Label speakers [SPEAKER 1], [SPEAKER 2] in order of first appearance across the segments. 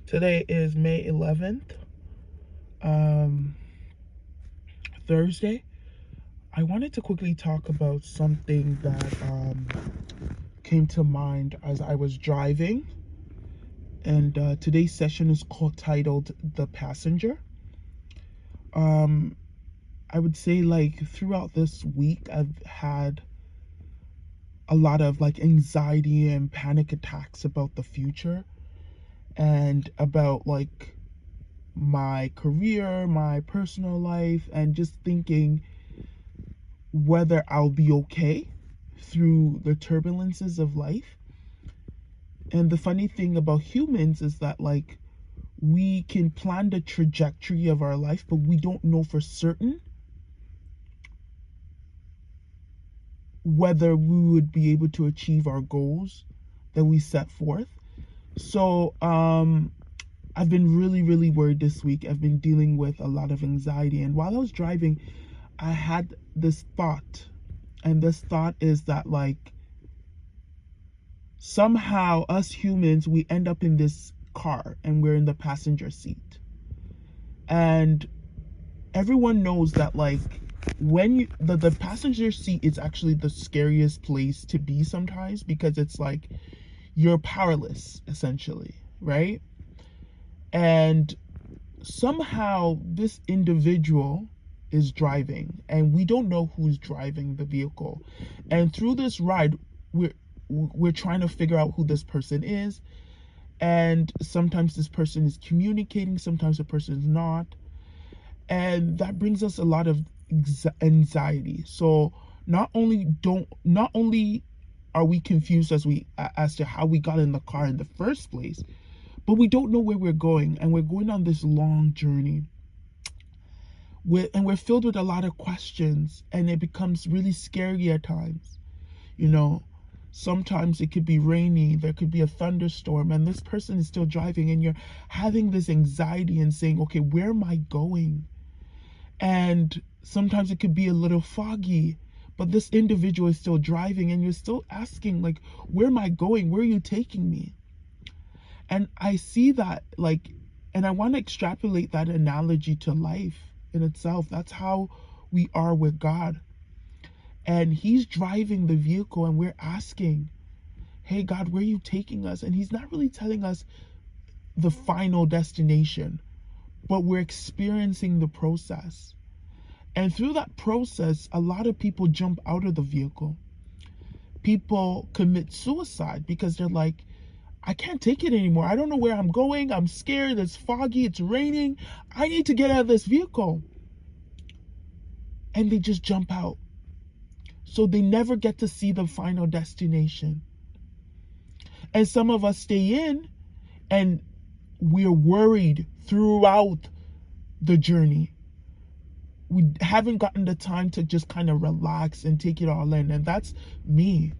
[SPEAKER 1] Today is May 11th, um, Thursday. I wanted to quickly talk about something that came to mind as I was driving. And today's session is titled The Passenger. I would say, like, throughout this week, I've had a lot of like anxiety and panic attacks about the future and about like my career, my personal life, and just thinking whether I'll be okay through the turbulences of life. And the funny thing about humans is that, like, we can plan the trajectory of our life, but we don't know for certain whether we would be able to achieve our goals that we set forth. So, I've been really worried this week. I've been dealing with a lot of anxiety. And while I was driving, I had this thought. And this thought is that, like, somehow us humans, we end up in this car and we're in the passenger seat. And everyone knows that, like, when the passenger seat is actually the scariest place to be sometimes, because it's like you're powerless essentially, right? And somehow this individual is driving and we don't know who's driving the vehicle. And through this ride, we're trying to figure out who this person is. And sometimes this person is communicating, sometimes the person is not. And that brings us a lot of anxiety. So not only are we confused as to how we got in the car in the first place, but we don't know where we're going, and we're going on this long journey. We're filled with a lot of questions, and it becomes really scary at times. You know, sometimes it could be rainy, there could be a thunderstorm, and this person is still driving, and you're having this anxiety and saying, okay, where am I going? And sometimes it could be a little foggy, but this individual is still driving, and you're still asking, like, where am I going? Where are you taking me? And I see that, like, and I want to extrapolate that analogy to life in itself. That's how we are with God. And he's driving the vehicle and we're asking, hey, God, where are you taking us? And he's not really telling us the final destination, but we're experiencing the process. And through that process, a lot of people jump out of the vehicle. People commit suicide because they're like, I can't take it anymore. I don't know where I'm going. I'm scared. It's foggy. It's raining. I need to get out of this vehicle. And they just jump out. So they never get to see the final destination. And some of us stay in and we're worried throughout the journey. We haven't gotten the time to just kind of relax and take it all in. And that's me.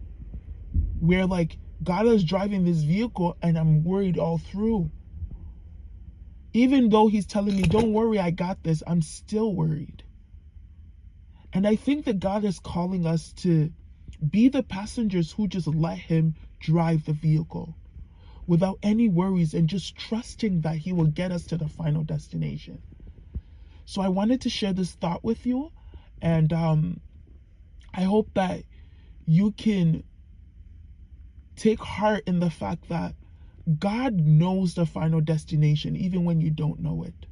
[SPEAKER 1] We're like, God is driving this vehicle and I'm worried all through. Even though he's telling me, don't worry, I got this, I'm still worried. And I think that God is calling us to be the passengers who just let him drive the vehicle without any worries and just trusting that he will get us to the final destination. So I wanted to share this thought with you, and I hope that you can take heart in the fact that God knows the final destination even when you don't know it.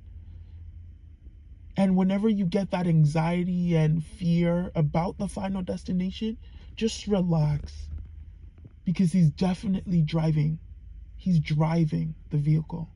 [SPEAKER 1] And whenever you get that anxiety and fear about the final destination, just relax, because he's definitely driving. He's driving the vehicle.